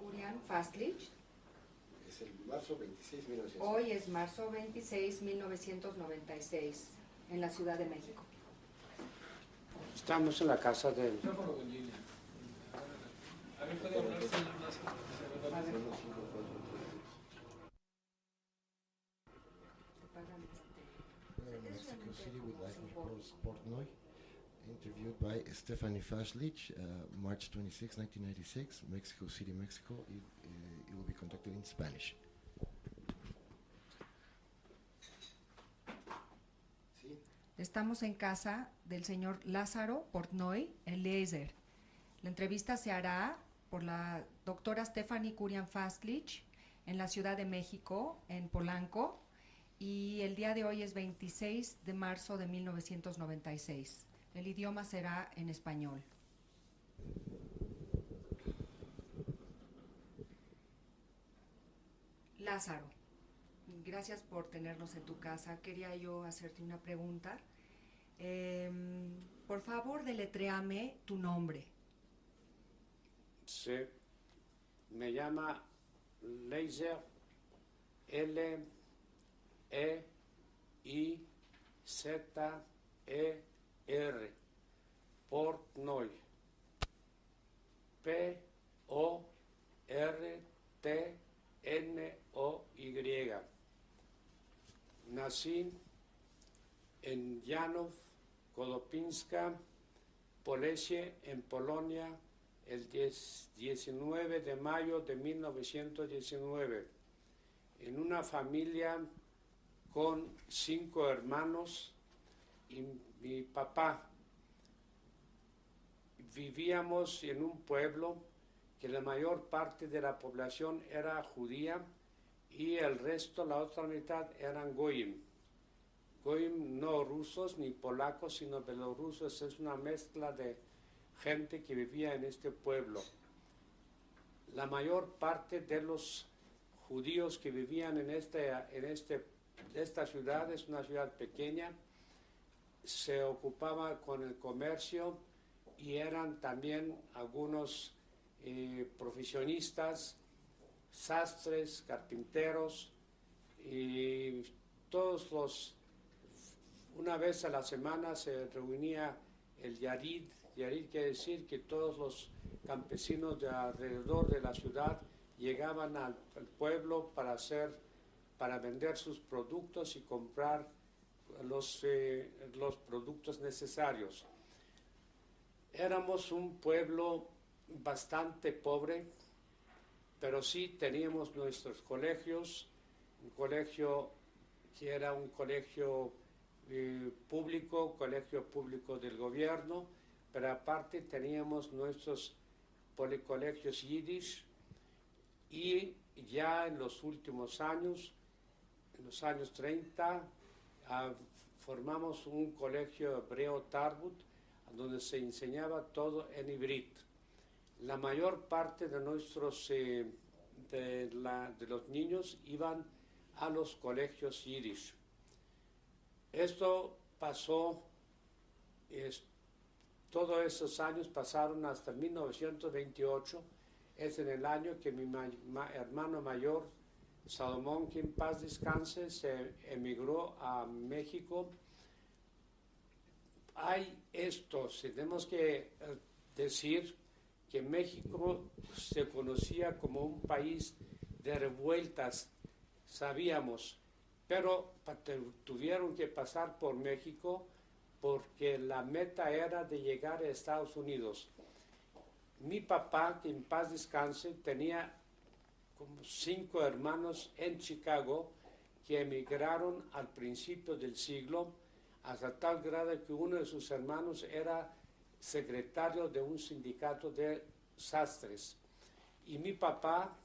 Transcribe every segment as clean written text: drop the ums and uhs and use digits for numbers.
Urián Fastlich. Es el marzo 26, 1996. Hoy es marzo 26, 1996, en la Ciudad de México. Estamos en la casa de... A ver, puede hablar sin más. Mexico City with life reports Portnoy, interviewed by Stephanie Fashlich, March 26, 1996, Mexico City, Mexico. It will be conducted in Spanish. ¿Sí? Estamos en casa del señor Lázaro Portnoy Eliezer. La entrevista se hará por la doctora Stephanie Kurian Fastlich en la Ciudad de México, en Polanco, y el día de hoy es 26 de marzo de 1996. El idioma será en español. Lázaro, gracias por tenernos en tu casa. Quería yo hacerte una pregunta. Por favor, deletréame tu nombre. Sí, me llama Leiser, L-E-I-Z-E-R, Portnoy, P-O-R-T-N-O-Y. Nací en Janów, Kolopinska, Polesie, en Polonia, el 19 de mayo de 1919, en una familia con 5 hermanos y mi papá. Vivíamos en un pueblo que la mayor parte de la población era judía y el resto, la otra mitad, eran goyim. Goyim no rusos ni polacos, sino belorrusos. Es una mezcla de gente que vivía en este pueblo. La mayor parte de los judíos que vivían en esta ciudad, es una ciudad pequeña, se ocupaba con el comercio y eran también algunos profesionistas, sastres, carpinteros, y una vez a la semana se reunía el Yarid. Yarid quiere decir que todos los campesinos de alrededor de la ciudad llegaban al pueblo para vender sus productos y comprar los productos necesarios. Éramos un pueblo bastante pobre, pero sí teníamos nuestros colegios, un colegio que era un colegio colegio público del gobierno, pero aparte teníamos nuestros policolegios yiddish, y ya en los últimos años, en los años 30, formamos un colegio hebreo Tarbut, donde se enseñaba todo en ivrit. La mayor parte de los niños iban a los colegios yiddish. Esto pasó, todos esos años pasaron hasta 1928, es en el año que mi hermano mayor, Salomón, que en paz descanse, se emigró a México. Tenemos que decir que México se conocía como un país de revueltas, sabíamos, pero tuvieron que pasar por México porque la meta era de llegar a Estados Unidos. Mi papá, que en paz descanse, tenía como 5 hermanos en Chicago que emigraron al principio del siglo, hasta tal grado que uno de sus hermanos era secretario de un sindicato de sastres. Y mi papá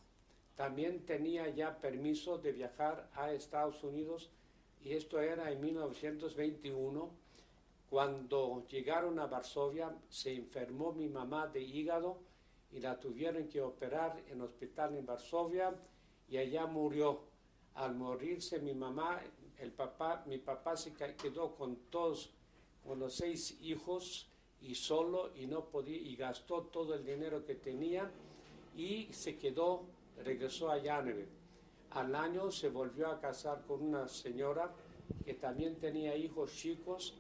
también tenía ya permiso de viajar a Estados Unidos, y esto era en 1921. Cuando llegaron a Varsovia, se enfermó mi mamá de hígado y la tuvieron que operar en el hospital en Varsovia, y allá murió. Al morirse mi papá se quedó con los 6 hijos y solo, y no podía, y gastó todo el dinero que tenía, y se quedó, regresó a Llaneve. Al año se volvió a casar con una señora que también tenía hijos chicos,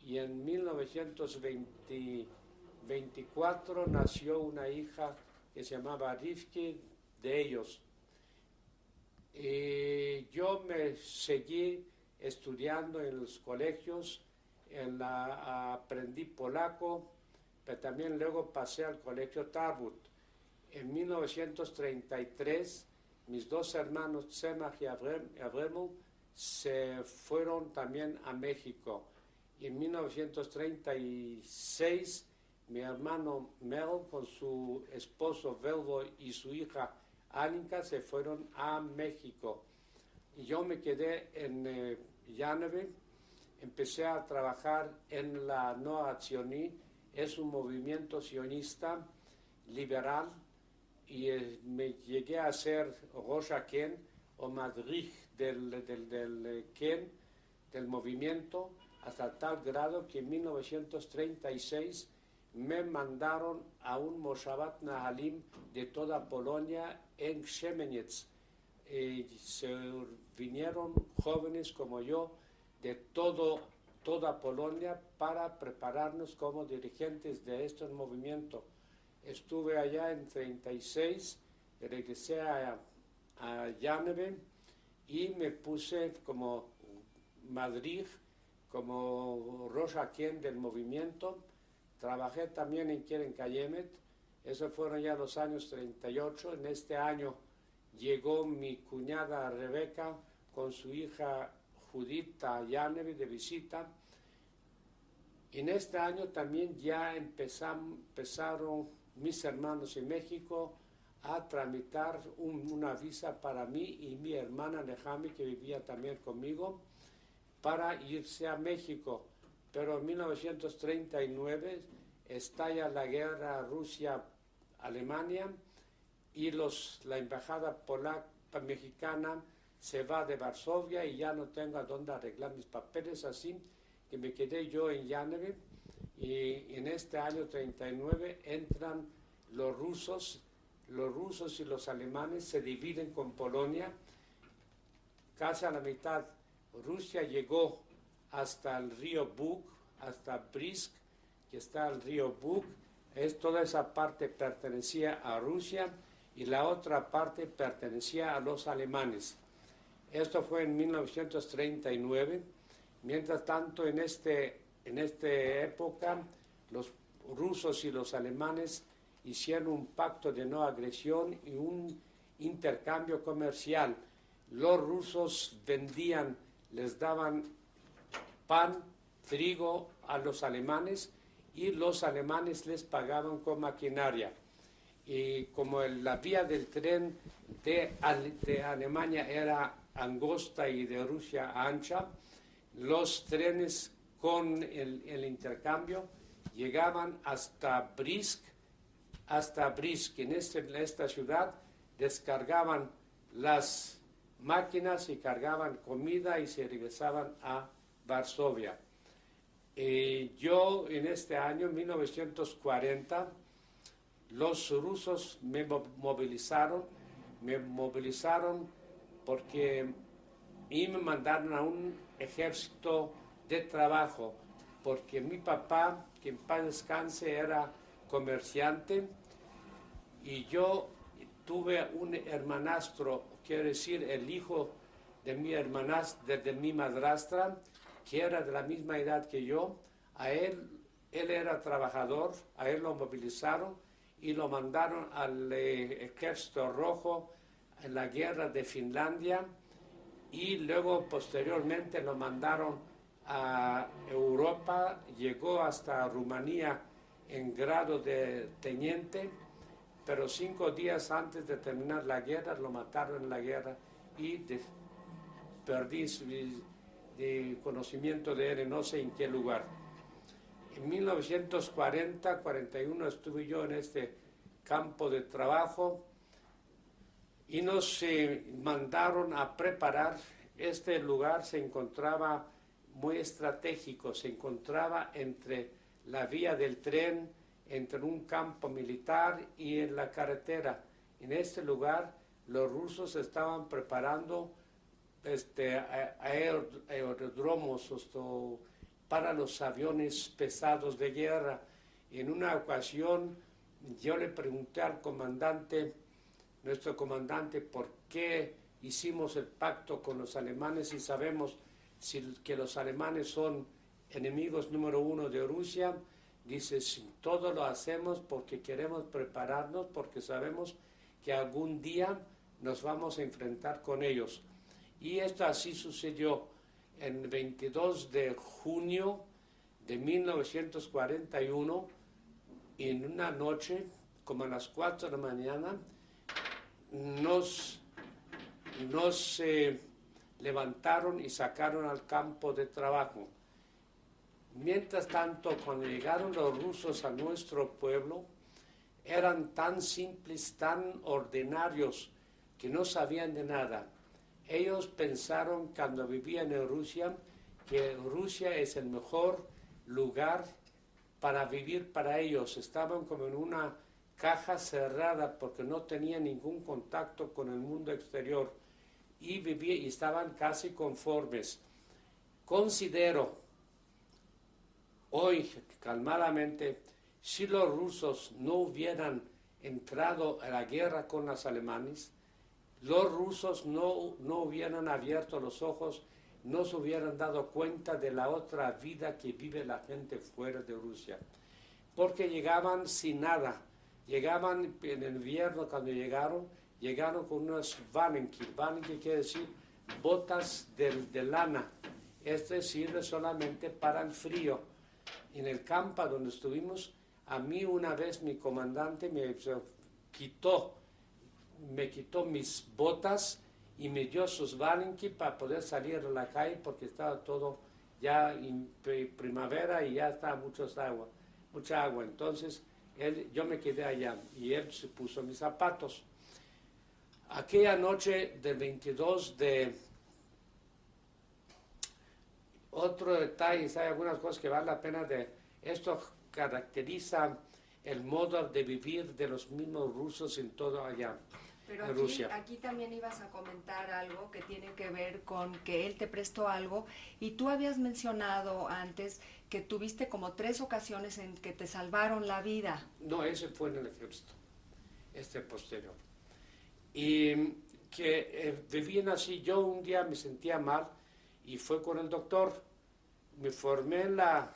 y en 1924 nació una hija que se llamaba Rivki de ellos. Yo me seguí estudiando en los colegios, aprendí polaco, pero también luego pasé al colegio Tarbut. En 1933, mis dos hermanos, Tzemach y Avremel, se fueron también a México. Y en 1936, mi hermano Mel, con su esposo Velvo y su hija Aninka, se fueron a México. Y yo me quedé en Llaneve, empecé a trabajar en la Noa Tzioní, es un movimiento sionista liberal, y me llegué a ser Rosh Ken o Madrij del Ken, del movimiento, hasta tal grado que en 1936 me mandaron a un Moshavat Nahalim de toda Polonia en Szemeniec. Se vinieron jóvenes como yo de toda Polonia para prepararnos como dirigentes de este movimiento. Estuve allá en 36, regresé a Llaneve y me puse como Madrid, como Rosh Ken del movimiento. Trabajé también en Keren Kayemet, esos fueron ya los años 38. En este año llegó mi cuñada Rebeca con su hija Judith a Llaneve de visita. En este año también ya empezaron mis hermanos en México a tramitar una visa para mí y mi hermana Nehami, que vivía también conmigo, para irse a México. Pero en 1939 estalla la guerra Rusia-Alemania y la embajada polaca mexicana se va de Varsovia y ya no tengo a dónde arreglar mis papeles, así que me quedé yo en Llaneve. Y en este año 39 entran los rusos y los alemanes se dividen con Polonia, casi a la mitad. Rusia llegó hasta el río Bug, hasta Brisk, que está el río Bug. Toda esa parte pertenecía a Rusia y la otra parte pertenecía a los alemanes. Esto fue en 1939. Mientras tanto, en esta época, los rusos y los alemanes hicieron un pacto de no agresión y un intercambio comercial. Los rusos les daban pan, trigo a los alemanes y los alemanes les pagaban con maquinaria. Y como la vía del tren de Alemania era angosta y de Rusia ancha, los trenes con el intercambio llegaban hasta Brisk. En esta ciudad descargaban las máquinas y cargaban comida y se regresaban a Varsovia. Yo en este año, 1940, los rusos me movilizaron y me mandaron a un ejército de trabajo, porque mi papá, que en paz descanse, era comerciante y yo tuve un hermanastro, quiero decir, el hijo de mi hermanastra, de mi madrastra, que era de la misma edad que yo. Él era trabajador, a él lo movilizaron y lo mandaron al Ejército Rojo en la guerra de Finlandia y luego posteriormente lo mandaron a Europa, llegó hasta Rumanía en grado de teniente, pero 5 días antes de terminar la guerra lo mataron en la guerra y perdí de conocimiento de él, no sé en qué lugar. En 1940-41 estuve yo en este campo de trabajo y nos mandaron a preparar. Este lugar se encontraba muy estratégico, se encontraba entre la vía del tren, entre un campo militar y en la carretera. en este lugar los rusos estaban preparando aeródromos para los aviones pesados de guerra. En una ocasión yo le pregunté al comandante, nuestro comandante, por qué hicimos el pacto con los alemanes y sabemos que los alemanes son enemigos número 1 de Rusia. Dice, todo lo hacemos porque queremos prepararnos, porque sabemos que algún día nos vamos a enfrentar con ellos. Y esto así sucedió. En 22 de junio de 1941, en una noche, como a las 4 de la mañana, nos levantaron y sacaron al campo de trabajo. Mientras tanto, cuando llegaron los rusos a nuestro pueblo, eran tan simples, tan ordinarios, que no sabían de nada. Ellos pensaron cuando vivían en Rusia que Rusia es el mejor lugar para vivir para ellos. Estaban como en una caja cerrada porque no tenían ningún contacto con el mundo exterior y estaban casi conformes. Considero hoy calmadamente, si los rusos no hubieran entrado a la guerra con los alemanes, los rusos no hubieran abierto los ojos, no se hubieran dado cuenta de la otra vida que vive la gente fuera de Rusia. Porque llegaban sin nada. Llegaban en el invierno, cuando llegaron con unos Valenki. Valenki quiere decir botas de lana. Este sirve solamente para el frío. En el campo donde estuvimos, a mí una vez mi comandante me quitó mis botas y me dio sus Valenki para poder salir a la calle porque estaba todo ya en primavera y ya estaba mucha agua. Entonces yo me quedé allá y él se puso mis zapatos. Aquella noche del 22 de... Otro detalle, hay algunas cosas que vale la pena de... Esto caracteriza el modo de vivir de los mismos rusos en todo allá. Pero en Rusia. Aquí también ibas a comentar algo que tiene que ver con que él te prestó algo y tú habías mencionado antes que tuviste como 3 ocasiones en que te salvaron la vida. No, ese fue en el ejército, posterior. Y que vivían así, yo un día me sentía mal y fue con el doctor, me formé en la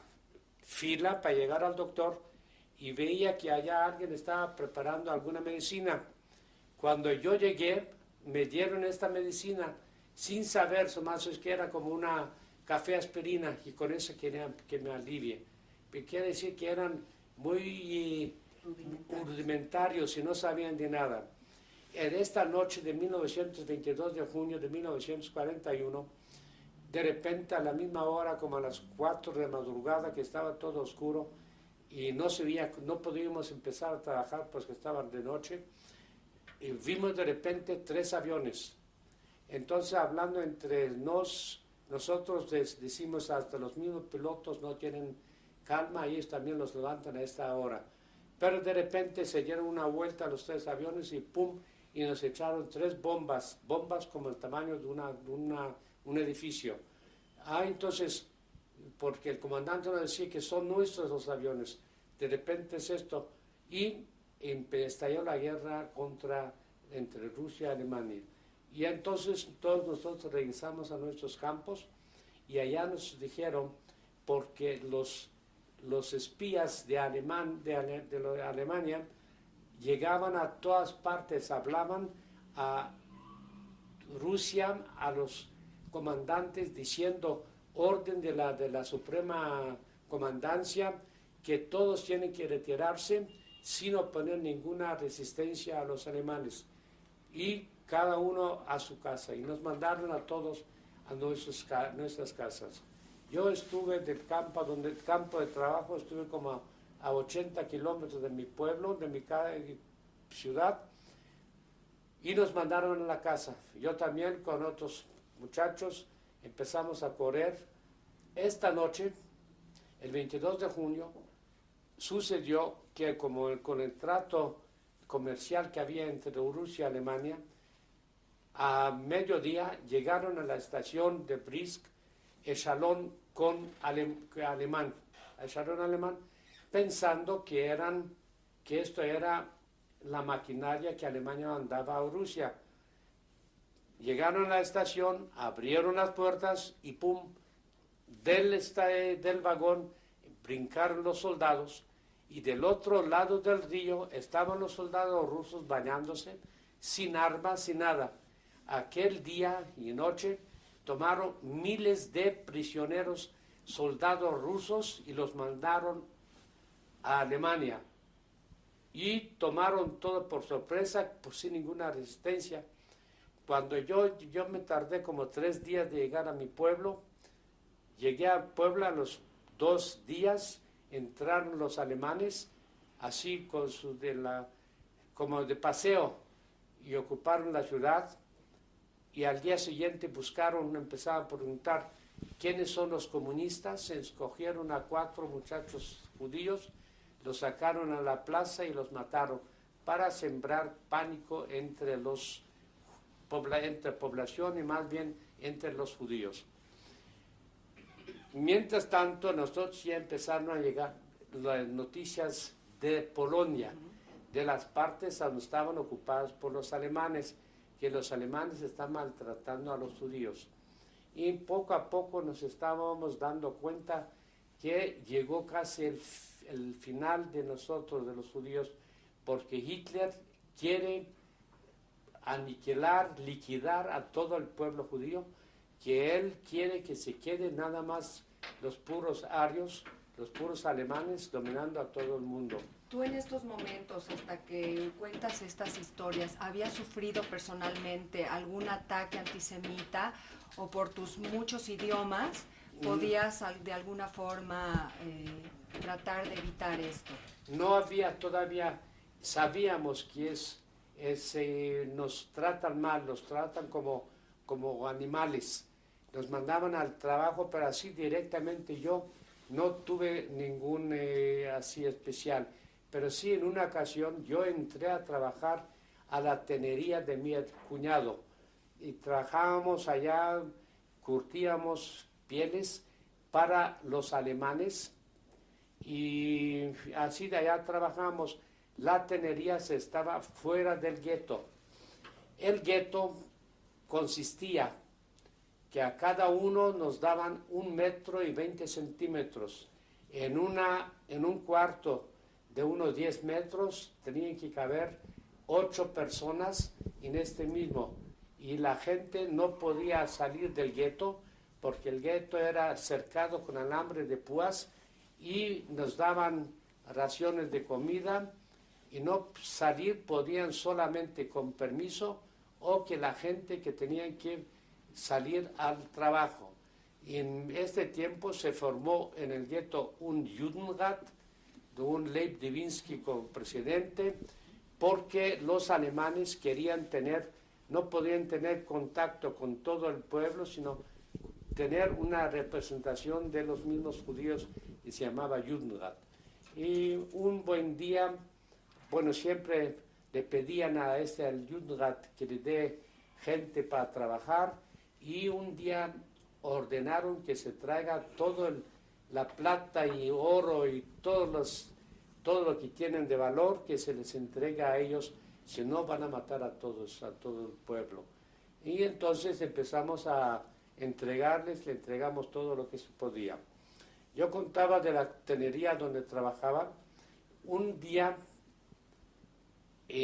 fila para llegar al doctor y veía que allá alguien estaba preparando alguna medicina. Cuando yo llegué, me dieron esta medicina sin saber, más es que era como una café aspirina y con eso querían que me alivie. Quiere decir que eran muy rudimentarios y no sabían de nada. En esta noche de 1922 de junio de 1941, de repente a la misma hora, como a las 4 de la madrugada, que estaba todo oscuro y no podíamos empezar a trabajar porque estaban de noche, y vimos de repente 3 aviones. Entonces, hablando entre nosotros decimos hasta los mismos pilotos no tienen calma, ellos también los levantan a esta hora. Pero de repente se dieron una vuelta a los 3 aviones y ¡pum! Y nos echaron 3 bombas como el tamaño de un edificio. Entonces, porque el comandante nos decía que son nuestros los aviones, de repente es esto, y estalló la guerra entre Rusia y Alemania. Y entonces todos nosotros regresamos a nuestros campos y allá nos dijeron, porque los espías de Alemania llegaban a todas partes, hablaban a Rusia, a los comandantes, diciendo orden de la Suprema Comandancia, que todos tienen que retirarse sin oponer ninguna resistencia a los alemanes, y cada uno a su casa, y nos mandaron a todos a nuestras casas. Yo estuve del campo de trabajo, estuve como a 80 kilómetros de mi pueblo, de mi ciudad, y nos mandaron a la casa. Yo también con otros muchachos empezamos a correr. Esta noche, el 22 de junio, sucedió que como con el trato comercial que había entre Rusia y Alemania, a mediodía llegaron a la estación de Brisk echelón alemán, pensando que esto era la maquinaria que Alemania mandaba a Rusia. Llegaron a la estación, abrieron las puertas y ¡pum! Del vagón brincaron los soldados y del otro lado del río estaban los soldados rusos bañándose, sin armas, sin nada. Aquel día y noche tomaron miles de prisioneros, soldados rusos, y los mandaron a Alemania. Y tomaron todo por sorpresa, pues sin ninguna resistencia. Cuando yo me tardé como 3 días de llegar a mi pueblo, llegué a Puebla a los 2 días, entraron los alemanes, así como de paseo, y ocuparon la ciudad. Y al día siguiente empezaron a preguntar quiénes son los comunistas. Se escogieron a 4 muchachos judíos, los sacaron a la plaza y los mataron para sembrar pánico entre población y más bien entre los judíos. Mientras tanto, nosotros ya empezaron a llegar las noticias de Polonia, de las partes donde estaban ocupadas por los alemanes, que los alemanes están maltratando a los judíos. Y poco a poco nos estábamos dando cuenta que llegó casi el final de nosotros, de los judíos, porque Hitler quiere aniquilar, liquidar a todo el pueblo judío, que él quiere que se queden nada más los puros arios, los puros alemanes dominando a todo el mundo. Tú en estos momentos, hasta que cuentas estas historias, ¿habías sufrido personalmente algún ataque antisemita o por tus muchos idiomas podías de alguna forma tratar de evitar esto? No había todavía, sabíamos que nos tratan mal, nos tratan como animales, nos mandaban al trabajo, pero así directamente yo no tuve ningún así especial. Pero sí, en una ocasión yo entré a trabajar a la tenería de mi cuñado y trabajábamos allá, curtíamos pieles para los alemanes y así de allá trabajamos. La tenería estaba fuera del gueto. El gueto consistía que a cada uno nos daban 1,20 metros. En un cuarto de unos 10 metros tenían que caber 8 personas en este mismo. Y la gente no podía salir del gueto porque el gueto era cercado con alambre de púas y nos daban raciones de comida y no salir podían solamente con permiso o que la gente que tenían que salir al trabajo. Y en este tiempo se formó en el gueto un Judenrat, de un Leib Divinsky como presidente, porque los alemanes no podían tener contacto con todo el pueblo, sino tener una representación de los mismos judíos y se llamaba Judenrat. Y un buen día, siempre le pedían al Judenrat que le dé gente para trabajar y un día ordenaron que se traiga la plata y oro y todo lo que tienen de valor, que se les entrega a ellos, si no van a matar a todo el pueblo. Y entonces empezamos a le entregamos todo lo que se podía. Yo contaba de la tenería donde trabajaba. Un día,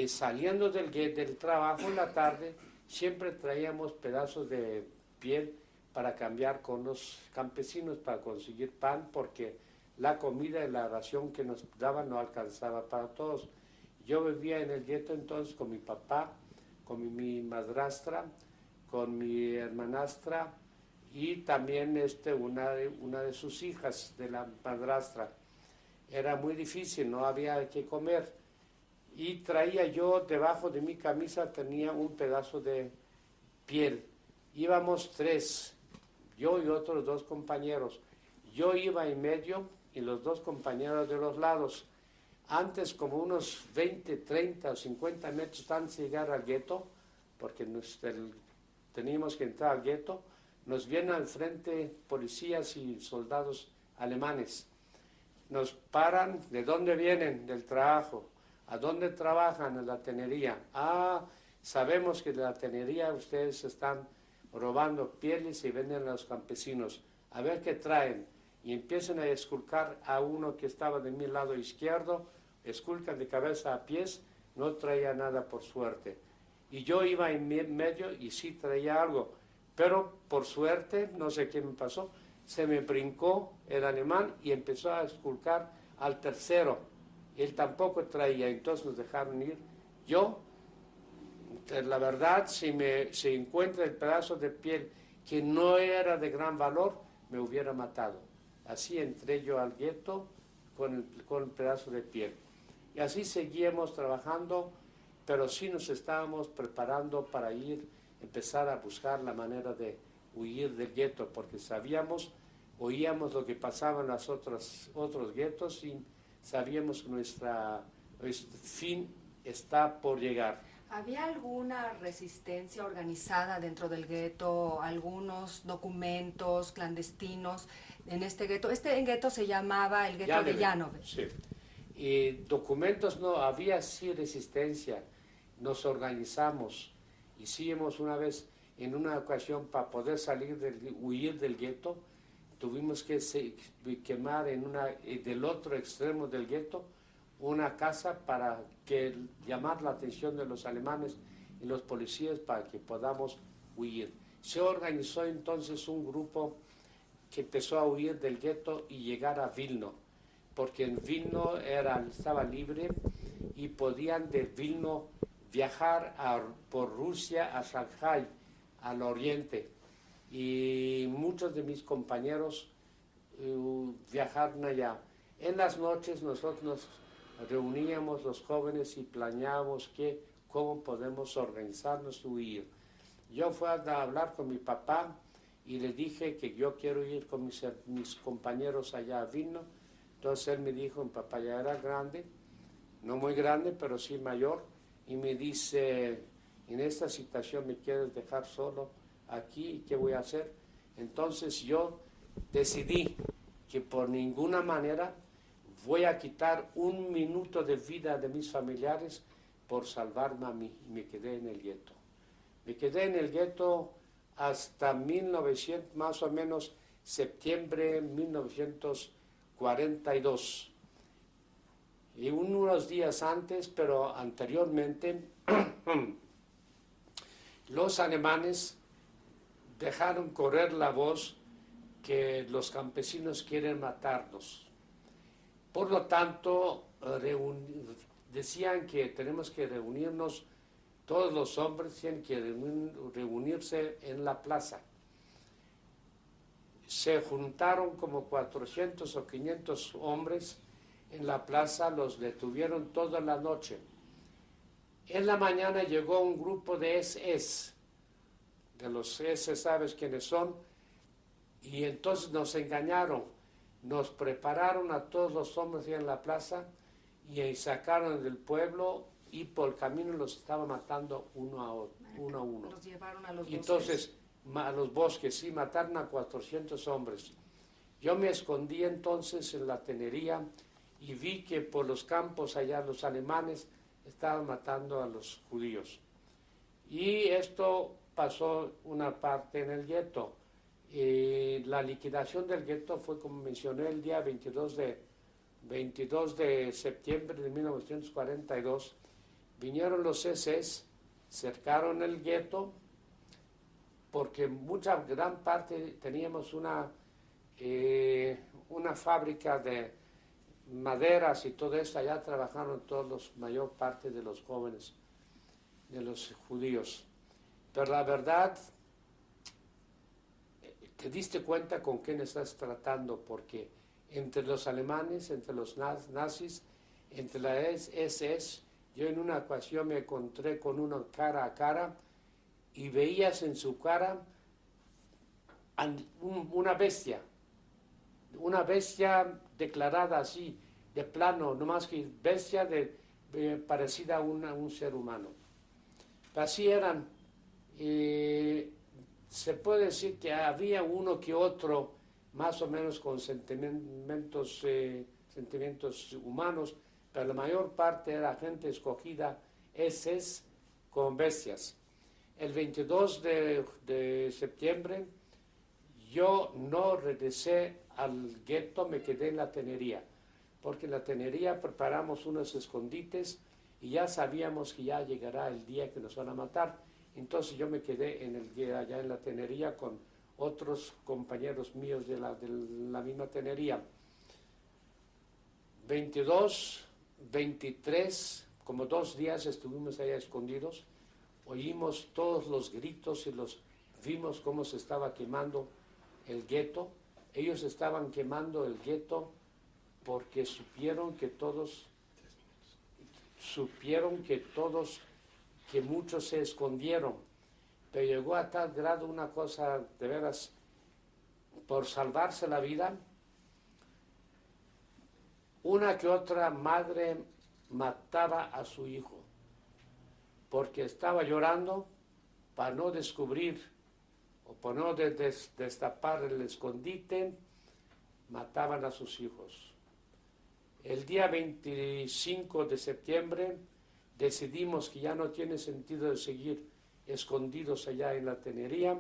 saliendo del trabajo en la tarde, siempre traíamos pedazos de piel para cambiar con los campesinos para conseguir pan, porque la comida y la ración que nos daban no alcanzaba para todos. Yo vivía en el gueto entonces con mi papá, con mi madrastra, con mi hermanastra y también una de sus hijas de la madrastra. Era muy difícil, no había que comer. Y traía yo, debajo de mi camisa tenía un pedazo de piel. Íbamos 3, yo y otros 2 compañeros. Yo iba en medio y los 2 compañeros de los lados. antes como unos 20, 30 o 50 metros antes de llegar al gueto, porque teníamos que entrar al gueto, nos vienen al frente policías y soldados alemanes. Nos paran, ¿de dónde vienen? Del trabajo. ¿A dónde trabajan? En la tenería. Ah, sabemos que de la tenería ustedes están robando pieles y venden a los campesinos. A ver qué traen. Y empiezan a esculcar a uno que estaba de mi lado izquierdo, esculcan de cabeza a pies, no traía nada por suerte. Y yo iba en medio y sí traía algo, pero por suerte, no sé qué me pasó, se me brincó el alemán y empezó a esculcar al tercero. Él tampoco traía, entonces nos dejaron ir. Yo, la verdad, si encuentra el pedazo de piel que no era de gran valor, me hubiera matado. Así entré yo al gueto con el pedazo de piel. Y así seguíamos trabajando, pero sí nos estábamos preparando para empezar a buscar la manera de huir del gueto, porque oíamos lo que pasaba en los otros guetos y sabíamos que nuestro fin está por llegar. ¿Había alguna resistencia organizada dentro del gueto, algunos documentos clandestinos en este gueto? Este gueto se llamaba el gueto de Janove. Sí. Y documentos no, había sí resistencia. Nos organizamos, hicimos una vez, en una ocasión, para poder huir del gueto, tuvimos que quemar del otro extremo del gueto una casa para llamar la atención de los alemanes y los policías para que podamos huir. Se organizó entonces un grupo que empezó a huir del gueto y llegar a Vilno, porque en Vilno estaba libre y podían de Vilno viajar por Rusia a Shanghái, al oriente. Y muchos de mis compañeros viajaron allá. En las noches nosotros nos reuníamos los jóvenes y planeábamos cómo podemos organizarnos y huir. Yo fui a hablar con mi papá y le dije que yo quiero ir con mis compañeros allá a Vilno. Entonces él me dijo, mi papá ya era grande, no muy grande, pero sí mayor, y me dice, en esta situación me quieres dejar solo aquí, ¿qué voy a hacer? Entonces yo decidí que por ninguna manera voy a quitar un minuto de vida de mis familiares por salvarme a mí. Y me quedé en el gueto. Me quedé en el gueto hasta 1900, más o menos septiembre 1942. Y unos días antes, pero anteriormente, los alemanes dejaron correr la voz que los campesinos quieren matarnos. Por lo tanto, decían que tenemos que reunirnos, todos los hombres tienen que reunirse en la plaza. Se juntaron como 400 o 500 hombres en la plaza, los detuvieron toda la noche. En la mañana llegó un grupo de SS, de los SS, ¿sabes quiénes son? Y entonces nos engañaron. Nos prepararon a todos los hombres en la plaza y sacaron del pueblo y por el camino los estaban matando uno a uno. Los llevaron a los bosques. Entonces, a los bosques, sí, mataron a 400 hombres. Yo me escondí entonces en la tenería y vi que por los campos allá los alemanes estaban matando a los judíos. Y esto pasó una parte en el gueto. La liquidación del gueto fue, como mencioné, el día 22 de septiembre de 1942. Vinieron los SS, cercaron el gueto, porque gran parte teníamos una fábrica de maderas y todo esto. Allá trabajaron mayor parte de los jóvenes, de los judíos. Pero la verdad, te diste cuenta con quién estás tratando, porque entre los alemanes, entre los nazis, entre la SS, yo en una ocasión me encontré con uno cara a cara y veías en su cara una bestia declarada así, de plano, no más que bestia parecida a un ser humano. Así eran. Se puede decir que había uno que otro, más o menos con sentimientos humanos, pero la mayor parte era gente escogida, heces con bestias. El 22 de septiembre yo no regresé al gueto, me quedé en la tenería, porque en la tenería preparamos unos escondites y ya sabíamos que ya llegará el día que nos van a matar. Entonces yo me quedé allá en la tenería con otros compañeros míos de la misma tenería. 22, 23, como 2 días estuvimos allá escondidos, oímos todos los gritos y vimos cómo se estaba quemando el gueto. Ellos estaban quemando el gueto porque supieron que muchos se escondieron, pero llegó a tal grado una cosa de veras, por salvarse la vida, una que otra madre mataba a su hijo, porque estaba llorando para no descubrir o para no destapar el escondite, mataban a sus hijos. El día 25 de septiembre decidimos que ya no tiene sentido de seguir escondidos allá en la tenería.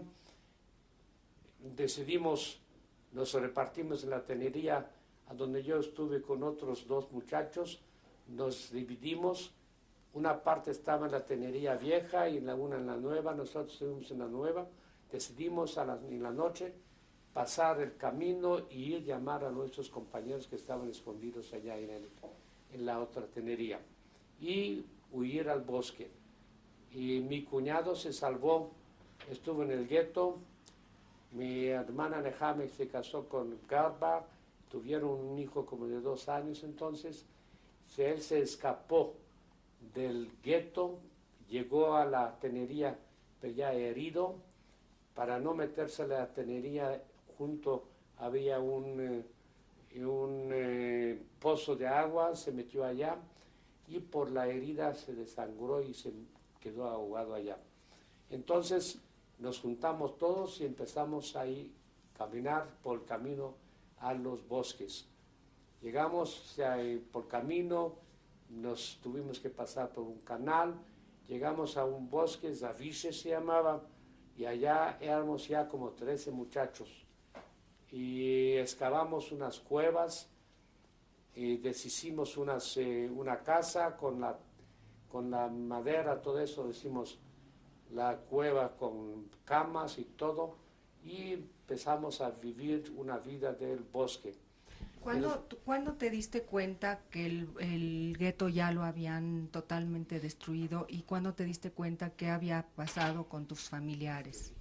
Nos repartimos en la tenería a donde yo estuve con otros 2 muchachos, nos dividimos, una parte estaba en la tenería vieja y una en la nueva, nosotros estuvimos en la nueva, decidimos en la noche pasar el camino y ir a llamar a nuestros compañeros que estaban escondidos allá en la otra tenería y huir al bosque. Y mi cuñado se salvó, estuvo en el gueto, mi hermana Nehame se casó con Garba, tuvieron un hijo como de 2 años entonces, él se escapó del gueto, llegó a la tenería pero ya herido, para no meterse a la tenería junto había un pozo de agua, se metió allá y por la herida se desangró y se quedó ahogado allá. Entonces nos juntamos todos y empezamos ahí a caminar por el camino a los bosques. Llegamos por camino, nos tuvimos que pasar por un canal, llegamos a un bosque, Zaviche se llamaba, y allá éramos ya como 13 muchachos. Y excavamos unas cuevas, y deshicimos una casa con la madera, todo eso, hicimos la cueva con camas y todo, y empezamos a vivir una vida del bosque. ¿Cuándo te diste cuenta que el gueto ya lo habían totalmente destruido y cuándo te diste cuenta qué había pasado con tus familiares?